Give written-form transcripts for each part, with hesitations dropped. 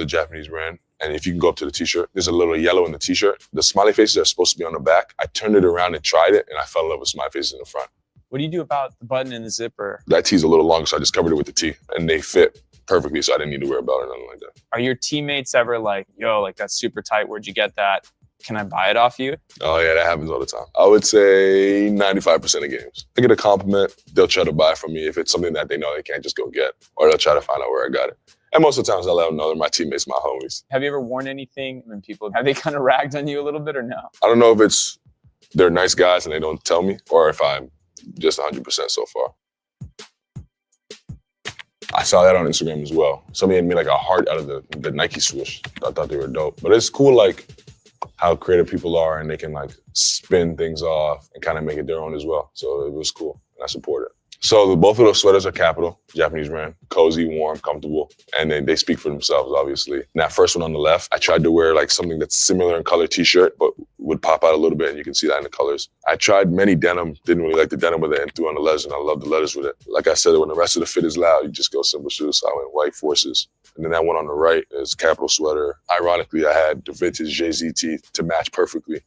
another Japanese brand. And if you can go up to the t-shirt, there's a little yellow in the t-shirt. The smiley faces are supposed to be on the back. I turned it around and tried it, and I fell in love with smiley faces in the front. What do you do about the button and the zipper? That tee's a little long, so I just covered it with the tee, and they fit perfectly, so I didn't need to wear a belt or nothing like that. Are your teammates ever like, yo, like that's super tight, where'd you get that? Can I buy it off you? Oh yeah, that happens all the time. I would say 95% of games. I get a compliment, they'll try to buy from me if it's something that they know they can't just go get, or they'll try to find out where I got it. And most of the times I let them know they're my teammates, my homies. Have you ever worn anything and people, have they kind of ragged on you a little bit or no? I don't know if they're nice guys and they don't tell me, or if I'm just 100% so far. I saw that on Instagram as well. Somebody made like a heart out of the Nike swoosh. I thought they were dope. But it's cool like how creative people are, and they can like spin things off and kind of make it their own as well. So it was cool, and I support it. So both of those sweaters are Capital, Japanese brand, cozy, warm, comfortable, and then they speak for themselves, obviously. And that first one on the left, I tried to wear like something that's similar in color t-shirt, but would pop out a little bit, and you can see that in the colors. I tried many denim, didn't really like the denim with it, and threw on the leathers, and I love the leathers with it. Like I said, when the rest of the fit is loud, you just go simple shoes, so I went white forces. And then that one on the right is Capital sweater. Ironically, I had the vintage Jay-Z tee to match perfectly.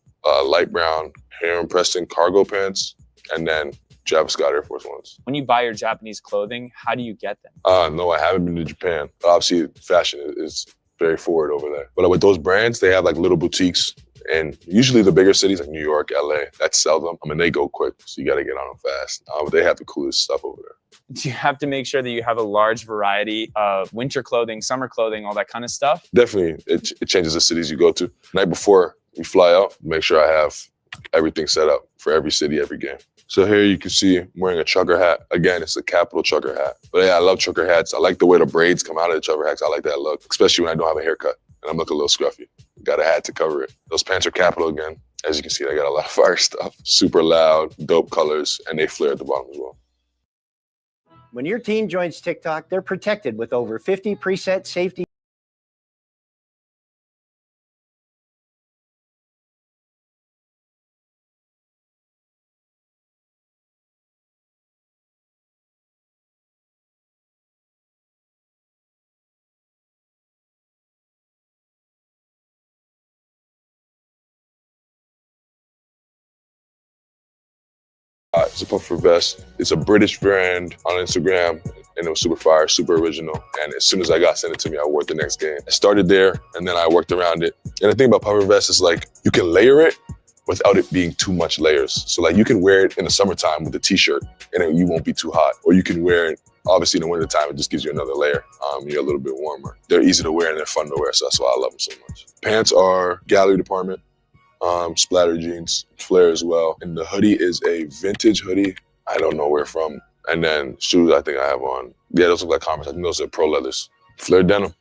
Light brown, Heron Preston cargo pants, and then Travis Scott Air Force Ones. When you buy your Japanese clothing, how do you get them? No, I haven't been to Japan. Obviously, fashion is very forward over there. But with those brands, they have like little boutiques, and usually the bigger cities like New York, LA, that sell them. I mean, they go quick, so you got to get on them fast. But they have the coolest stuff over there. Do you have to make sure that you have a large variety of winter clothing, summer clothing, all that kind of stuff? Definitely, it changes the cities you go to. The night before we fly out, make sure I have everything set up for every city, every game. So here you can see I'm wearing a trucker hat. Again, it's a Capital trucker hat. But yeah, I love trucker hats. I like the way the braids come out of the trucker hats. I like that look, especially when I don't have a haircut and I'm looking a little scruffy. Got a hat to cover it. Those pants are Capital again. As you can see, they got a lot of fire stuff. Super loud, dope colors, and they flare at the bottom as well. When your team joins TikTok, they're protected with over 50 preset safety It's a puffer vest. It's a British brand on Instagram, and it was super fire, super original. And as soon as I got sent it to me, I wore it the next game. I started there, and then I worked around it. And the thing about puffer vest is like, you can layer it without it being too much layers. So like you can wear it in the summertime with a t-shirt, and you won't be too hot. Or you can wear it, obviously in the wintertime, it just gives you another layer. You're a little bit warmer. They're easy to wear and they're fun to wear, so that's why I love them so much. Pants are gallery department. Splatter jeans, flare as well. And the hoodie is a vintage hoodie. I don't know where from. And then shoes I think I have on. Yeah, those look like Converse. I think those are pro leathers. Flare denim.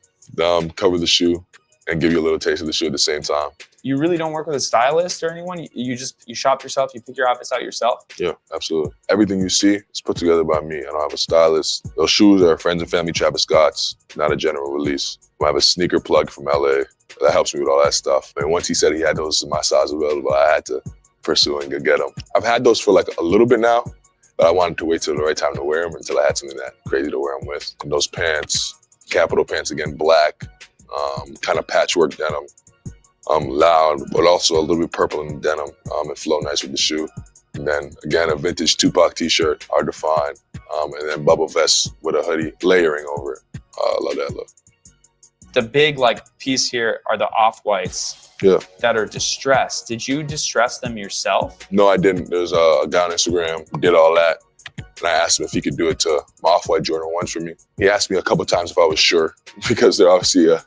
Cover the shoe and give you a little taste of the shoe at the same time. You really don't work with a stylist or anyone? You shop yourself, you pick your outfits out yourself? Yeah, absolutely. Everything you see is put together by me. I don't have a stylist. Those shoes are friends and family Travis Scott's, not a general release. I have a sneaker plug from LA. That helps me with all that stuff. And once he said he had those in my size available, I had to pursue and go get them. I've had those for like a little bit now, but I wanted to wait till the right time to wear them until I had something that crazy to wear them with. And those pants, Capital pants again, black, kind of patchwork denim. Loud, but also a little bit purple in the denim. It flow nice with the shoe. And then again, a vintage Tupac t-shirt, hard to find. And then bubble vest with a hoodie layering over it. I love that look. The big like piece here are the off-whites that are distressed. Did you distress them yourself? No, I didn't. There's a guy on Instagram who did all that. And I asked him if he could do it to my off-white Jordan 1s for me. He asked me a couple times if I was sure, because they're obviously a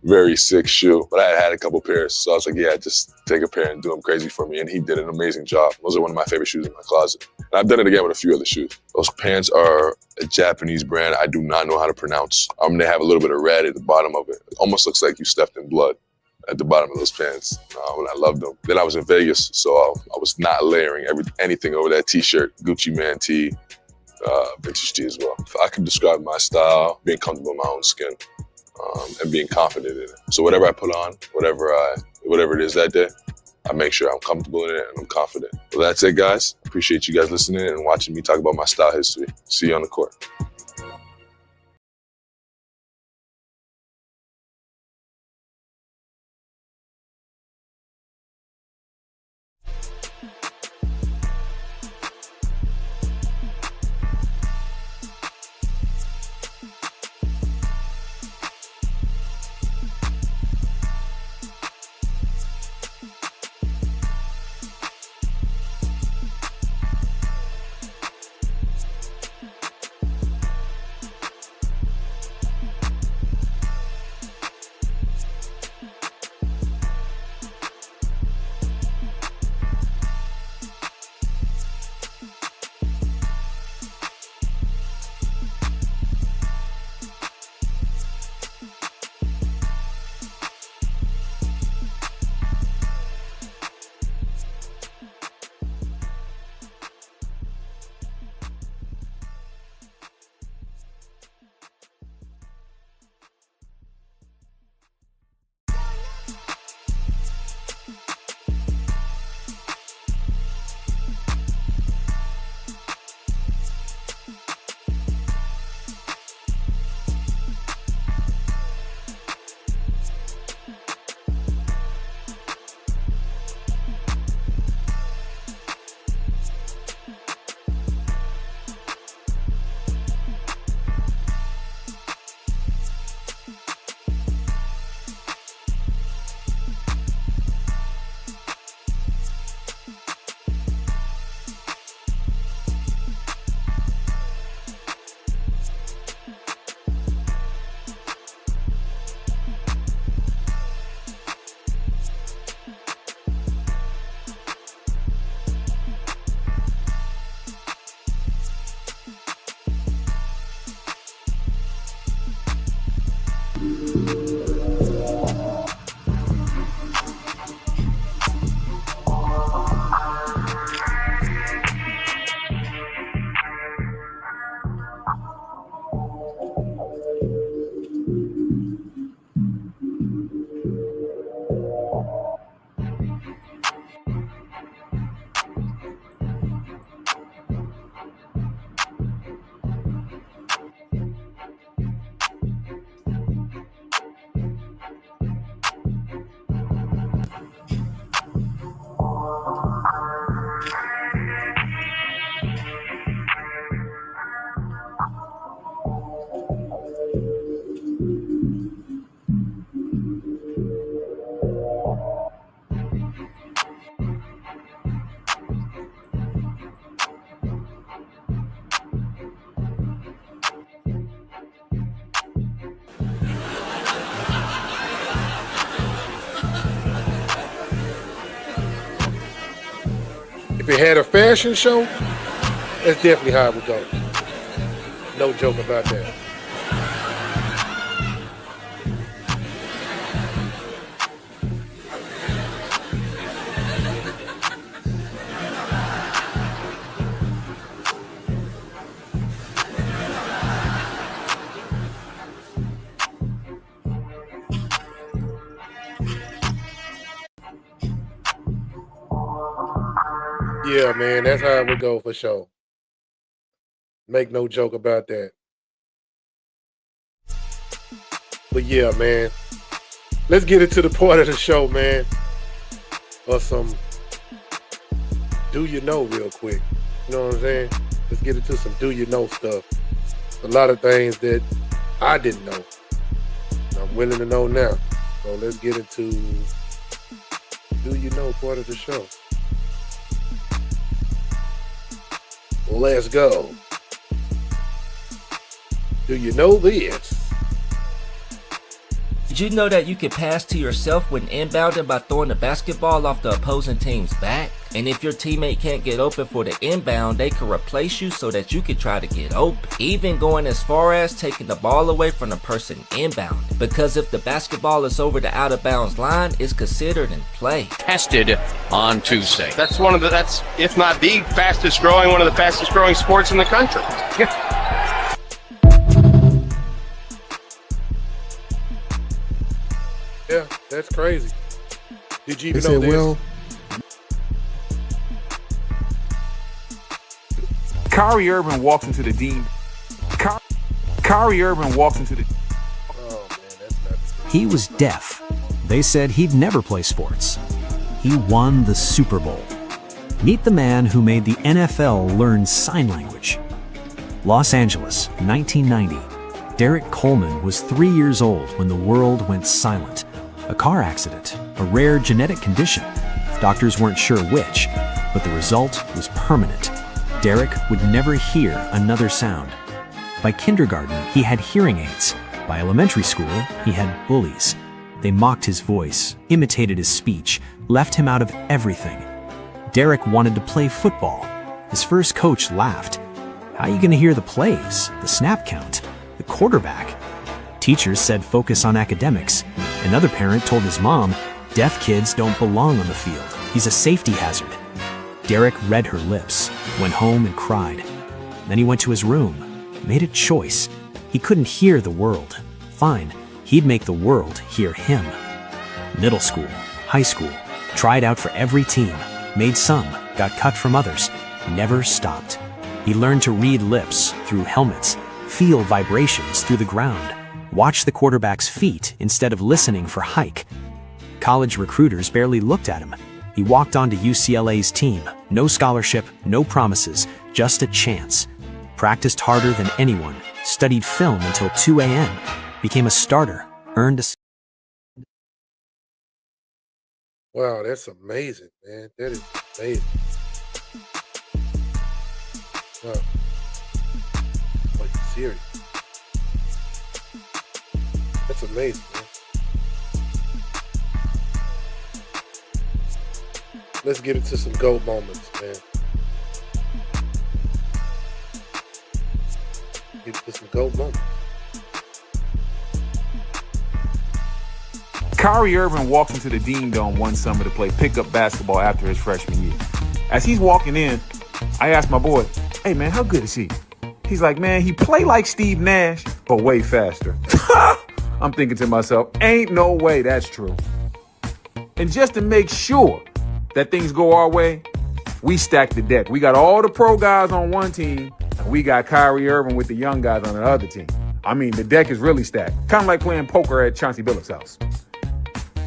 very sick shoe. But I had a couple pairs, so I was like, yeah, just take a pair and do them crazy for me. And he did an amazing job. Those are one of my favorite shoes in my closet. And I've done it again with a few other shoes. Those pants are a Japanese brand I do not know how to pronounce. They have a little bit of red at the bottom of it. It almost looks like you stepped in blood at the bottom of those pants. And I loved them. Then I was in Vegas, so I was not layering anything over that t-shirt, Gucci Man tee, vintage tee as well. If I could describe my style, being comfortable in my own skin, and being confident in it. So whatever I put on, whatever it is that day, I make sure I'm comfortable in it and I'm confident. Well, that's it, guys. Appreciate you guys listening and watching me talk about my style history. See you on the court. If it had a fashion show, that's definitely how it would go. No joke about that. Yeah, man, that's how it would go for sure. Make no joke about that. But yeah, man, let's get into the part of the show, man, or some do you know real quick. You know what I'm saying? Let's get into some do you know stuff. A lot of things that I didn't know. I'm willing to know now. So let's get into do you know part of the show. Let's go. Do you know this? Did you know that you can pass to yourself when inbounding by throwing the basketball off the opposing team's back? And if your teammate can't get open for the inbound, they can replace you so that you can try to get open. Even going as far as taking the ball away from the person inbound. Because if the basketball is over the out of bounds line, it's considered in play. Tested on Tuesday. That's if not the fastest growing, one of the fastest growing sports in the country. Yeah, that's crazy. Did you even know this? Well, Kyrie Irving walks into the Dean. Kyrie Irving walks into the. Oh man, that's not. He was deaf. They said he'd never play sports. He won the Super Bowl. Meet the man who made the NFL learn sign language. Los Angeles, 1990. Derek Coleman was 3 years old when the world went silent. A car accident, a rare genetic condition. Doctors weren't sure which, but the result was permanent. Derek would never hear another sound. By kindergarten, he had hearing aids. By elementary school, he had bullies. They mocked his voice, imitated his speech, left him out of everything. Derek wanted to play football. His first coach laughed. How are you going to hear the plays, the snap count, the quarterback? Teachers said focus on academics. Another parent told his mom, deaf kids don't belong on the field. He's a safety hazard. Derek read her lips, went home and cried. Then he went to his room, made a choice. He couldn't hear the world. Fine, he'd make the world hear him. Middle school, high school, tried out for every team, made some, got cut from others, never stopped. He learned to read lips through helmets, feel vibrations through the ground, watch the quarterback's feet instead of listening for hike. College recruiters barely looked at him. He walked onto UCLA's team. No scholarship, no promises, just a chance. Practiced harder than anyone, studied film until 2 a.m., became a starter, earned a... Wow, that's amazing, man. That is amazing. Wow. Are you serious? That's amazing, man. Let's get into some GOAT moments, man. Get into some GOAT moments. Kyrie Irving walks into the Dean Dome one summer to play pickup basketball after his freshman year. As he's walking in, I asked my boy, hey man, how good is he? He's like, man, he play like Steve Nash, but way faster. I'm thinking to myself, ain't no way that's true. And just to make sure that things go our way, we stack the deck. We got all the pro guys on one team, and we got Kyrie Irving with the young guys on the other team. I mean, the deck is really stacked. Kind of like playing poker at Chauncey Billups' house.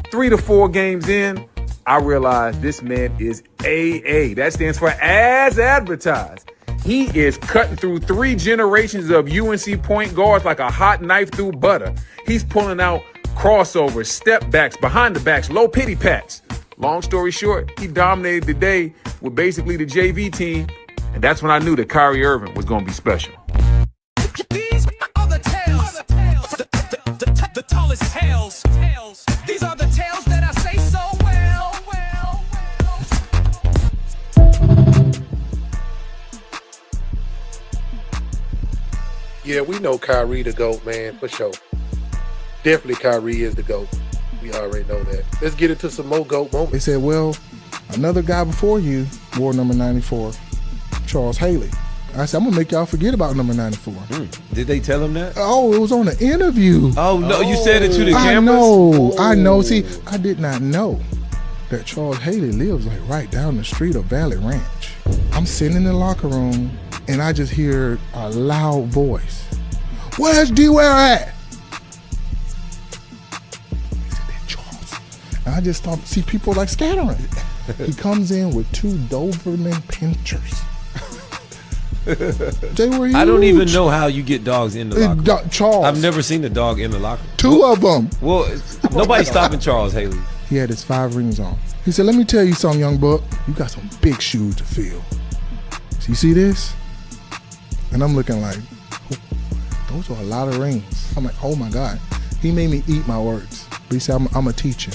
3 to 4 games in, I realized this man is AA. That stands for as advertised. He is cutting through 3 generations of UNC point guards like a hot knife through butter. He's pulling out crossovers, step backs, behind the backs, low pity pats. Long story short, he dominated the day with basically the JV team. And that's when I knew that Kyrie Irving was going to be special. These are the tales, the tallest tales. These are the tales that I say so well. Yeah, we know Kyrie the GOAT, man, for sure. Definitely Kyrie is the GOAT. We already know that. Let's get into some more GOAT moments. They said, well, another guy before you wore number 94, Charles Haley. I said, I'm going to make y'all forget about number 94. Did they tell him that? Oh, it was on the interview. Oh, no, you said it to the cameras? cameras? I know. See, I did not know that Charles Haley lives like right down the street of Valley Ranch. I'm sitting in the locker room, and I just hear a loud voice. Where's D-Ware at? And I just start to see people like scattering. He comes in with 2 Doberman Pinschers. They were huge. I don't even know how you get dogs in the locker room. Charles. I've never seen a dog in the locker room. 2 of them. Well, nobody's stopping Charles Haley. He had his 5 rings on. He said, let me tell you something, young buck. You got some big shoes to fill. So you see this? And I'm looking like, those are a lot of rings. I'm like, oh my God. He made me eat my words. But he said, I'm a teacher.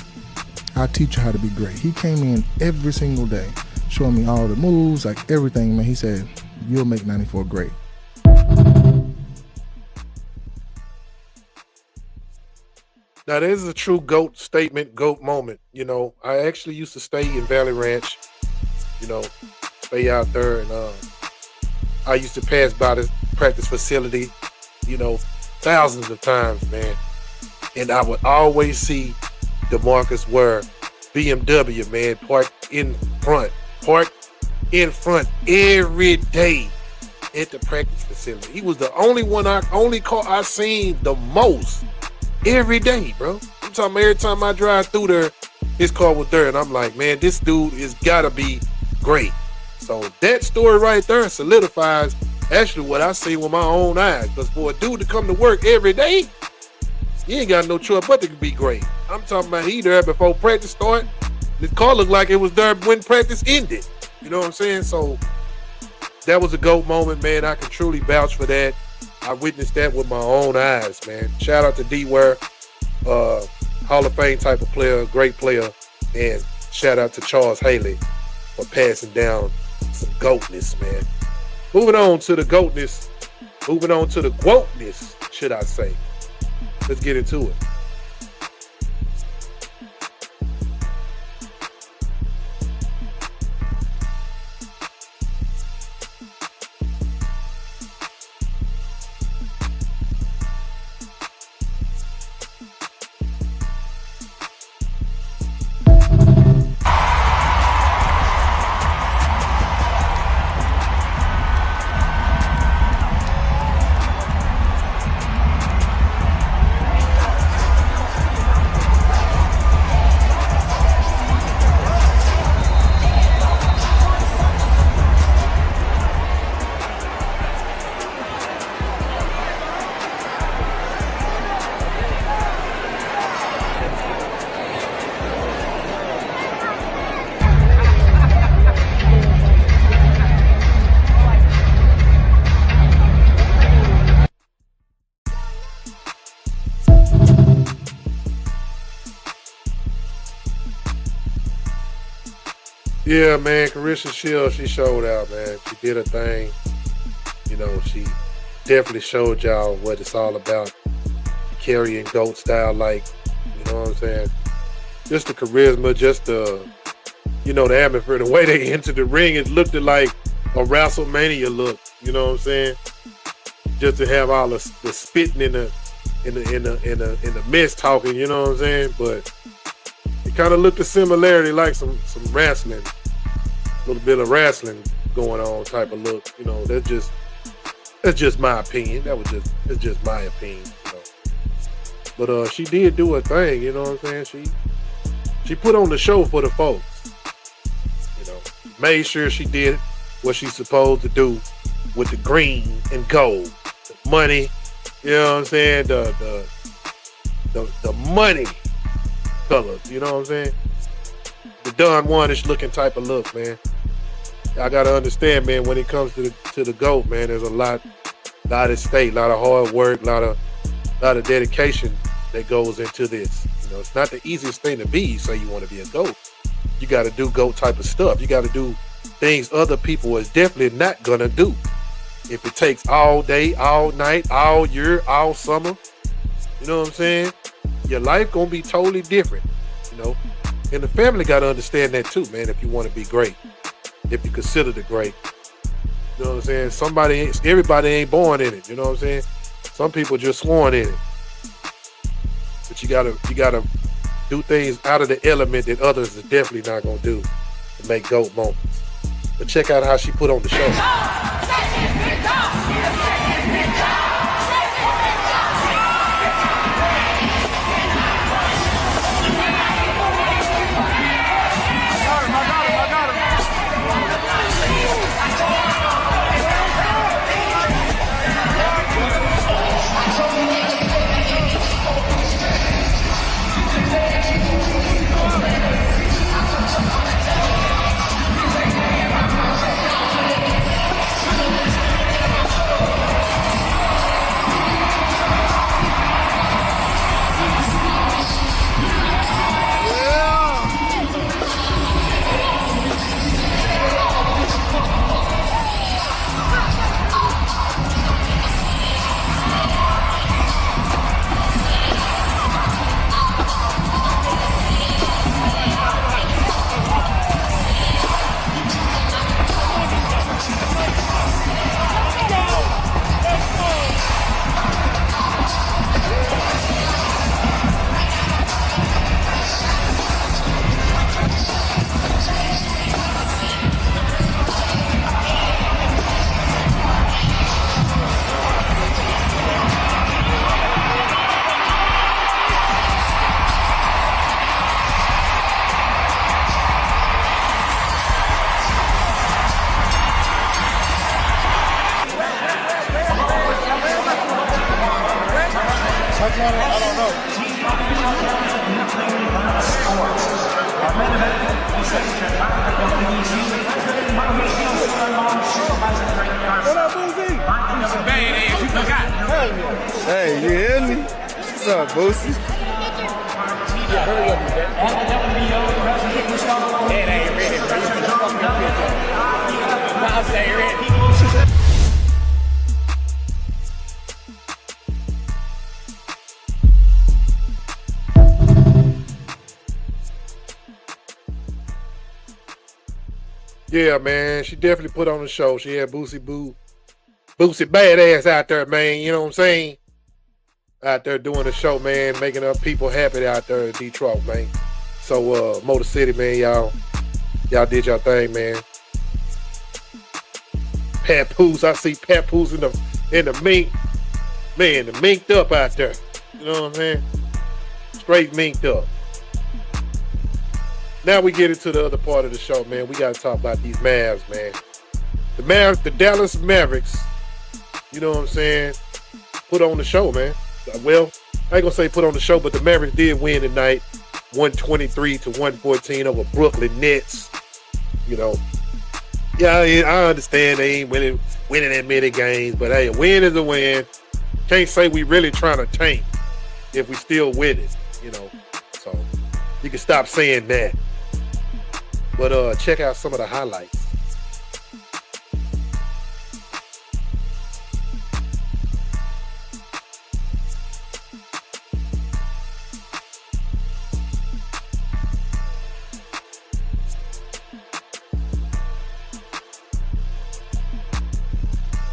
I'll teach you how to be great. He came in every single day, showing me all the moves, like everything, man. He said, you'll make 94 great. Now, there's a true GOAT statement, GOAT moment. You know, I actually used to stay in Valley Ranch, you know, stay out there. And I used to pass by the practice facility, you know, thousands of times, man. And I would always see DeMarcus Ware, BMW, man, parked in front every day at the practice facility. He was the only car I seen the most every day, bro. I'm talking about every time I drive through there, his car was there, and I'm like, man, this dude is gotta be great. So that story right there solidifies actually what I see with my own eyes. Because for a dude to come to work every day, you ain't got no choice but to be great. I'm talking about he there before practice started. His car looked like it was there when practice ended. You know what I'm saying? So that was a GOAT moment, man. I can truly vouch for that. I witnessed that with my own eyes, man. Shout out to D-Ware, Hall of Fame type of player, great player. And shout out to Charles Haley for passing down some GOATness, man. Moving on to the GOATness. Moving on to the GOATness, should I say. Let's get into it. Yeah, man, Carissa Shields, she showed out, man. She did her thing. You know, she definitely showed y'all what it's all about. Carrying GOAT style, like, you know what I'm saying? Just the charisma, just the, you know, the atmosphere, the way they entered the ring, it looked like a WrestleMania look. You know what I'm saying? Just to have all the spitting in the mess talking, you know what I'm saying? But it kind of looked a similarity like some wrestling, a little bit of wrestling going on type of look. You know, that's just my opinion. That's just my opinion. You know? But she did do her thing. You know what I'm saying? She put on the show for the folks. You know, made sure she did what she's supposed to do with the green and gold, the money. You know what I'm saying? The money colors, you know what I'm saying? The Don Juanish looking type of look, man. I gotta understand, man, when it comes to the GOAT, man, there's a lot at stake, a lot of hard work, a lot of dedication that goes into this. You know, it's not the easiest thing to be. You say you want to be a GOAT. You gotta do GOAT type of stuff. You gotta do things other people is definitely not gonna do. If it takes all day, all night, all year, all summer, you know what I'm saying? Your life gonna be totally different, you know? And the family gotta understand that too, man, if you wanna be great. If you consider the great. You know what I'm saying? Everybody ain't born in it, you know what I'm saying? Some people just sworn in it. But you gotta do things out of the element that others are definitely not gonna do to make GOAT moments. But check out how she put on the show. Hey, you hear me? What's up, Boosie? It ain't ready, bro. You finna fuck your bitch up. I'll say ready. Yeah, man, she definitely put on the show. She had Boosie badass out there, man. You know what I'm saying? Out there doing the show, man, making up people happy out there in Detroit, man. So, Motor City, man, y'all did your thing, man. Papoose, I see Papoose in the mink, man, the minked up out there. You know what I'm saying? Straight minked up. Now we get into the other part of the show, man. We got to talk about these Mavs, man. The Dallas Mavericks, you know what I'm saying, put on the show, man. Well, I ain't going to say put on the show, but the Mavericks did win tonight, 123-114 over Brooklyn Nets. You know, yeah, I understand they ain't winning that many games, but hey, a win is a win. Can't say we really trying to tank if we still winning, you know. So you can stop saying that. But check out some of the highlights.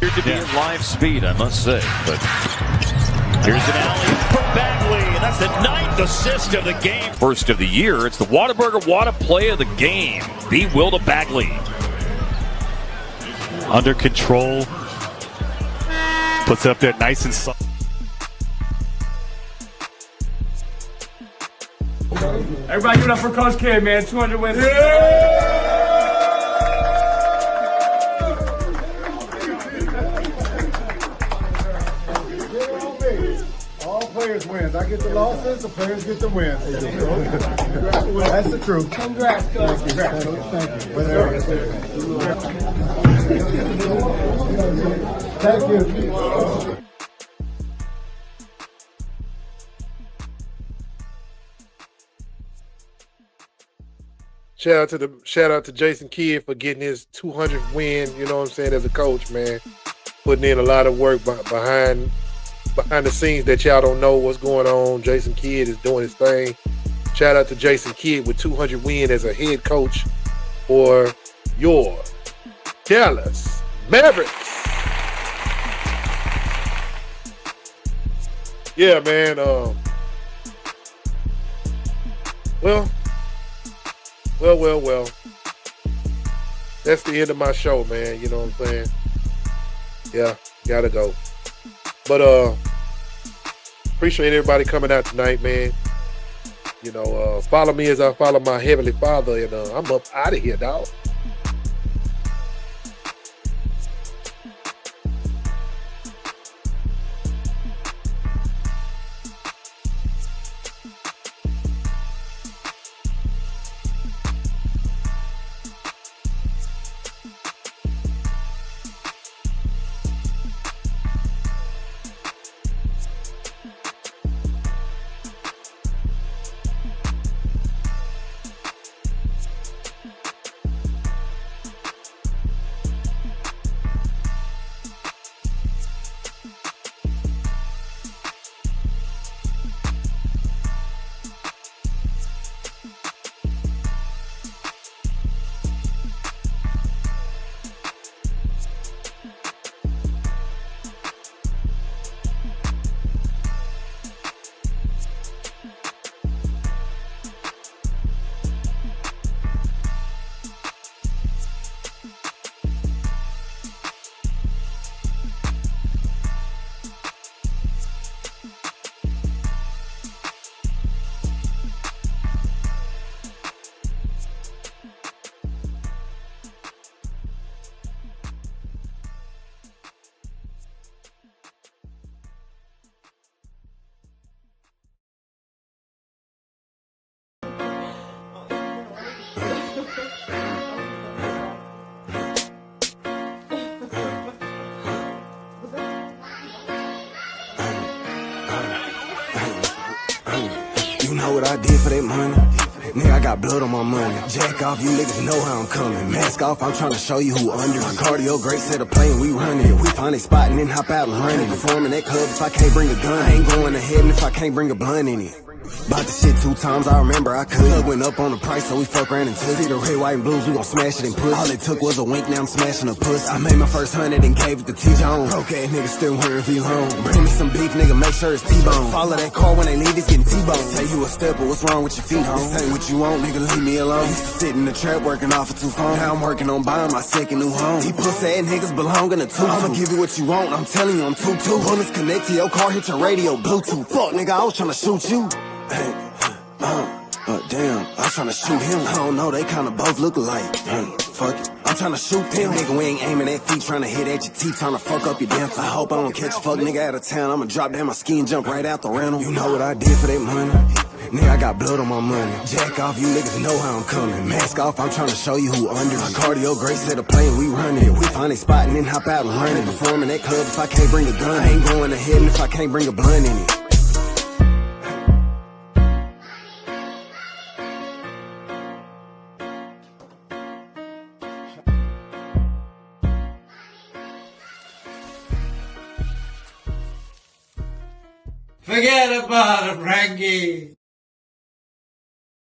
To be at live speed, I must say. But here's an alley for Bagley, and that's the 9th assist of the game. First of the year, it's the Whataburger Whata play of the game. B. Will to Bagley. Under control. Puts it up there nice and soft. Everybody give it up for Coach K, man. 200 wins. Players wins. I get the losses, the players get the wins. That's the truth. Congrats, Coach. Congrats, Coach. Thank you. Thank you. Shout out to Jason Kidd for getting his 200th win, you know what I'm saying, as a coach, man. putting in a lot of work behind the scenes that y'all don't know what's going on. Jason Kidd is doing his thing. Shout out to Jason Kidd with 200 wins as a head coach for your Dallas Mavericks. Yeah, man. Well. That's the end of my show, man. You know what I'm saying? Yeah, gotta go. But appreciate everybody coming out tonight, man. You know, follow me as I follow my Heavenly Father, and I'm up out of here, dog. You know what I did for that money? Nigga, I got blood on my money. Jack off, you niggas know how I'm coming. Mask off, I'm trying to show you who under. My cardio great, set a plane, we running. We find a spot and then hop out and run it. Performing that club if I can't bring a gun. I ain't going ahead if I can't bring a blunt in it. Bought the shit 2 times, I remember I could. Plug went up on the price, so we fuck around and took it. The red, white, and blues, we gon' smash it and push. All it took was a wink, now I'm smashing a puss. I made my first 100 and gave it to T-Jones. Broke ass nigga still wearing V-Home. Bring me some beef, nigga, make sure it's T-Bone. Follow that car when they leave, it's getting T-Bone. Say you a stepper, what's wrong with your feet, home? Say what you want, nigga, leave me alone. Used to sit in the trap working off of 2 phones. Now I'm working on buying my second new home. These pussy ass niggas belong in a 2. I'ma give you what you want, I'm telling you I'm 2-2. Bullets connect to your car, hit your radio, Bluetooth. Fuck, nigga, I was tryna shoot you. Damn, I was tryna shoot him. I don't know, they kinda both look alike. Fuck it, I'm tryna shoot him. Nigga, we ain't aiming at feet, tryna hit at your teeth, tryna fuck up your dance. I hope I don't catch a fuck nigga out of town. I'ma drop down my ski and jump right out the rental. You know what I did for that money? Nigga, I got blood on my money. Jack off, you niggas know how I'm coming. Mask off, I'm tryna show you who under. My cardio great, set a plane, we running. We find a spot and then hop out and run it. Performing that club if I can't bring a gun. I ain't going ahead if I can't bring a blunt in it. Forget about it, Frankie.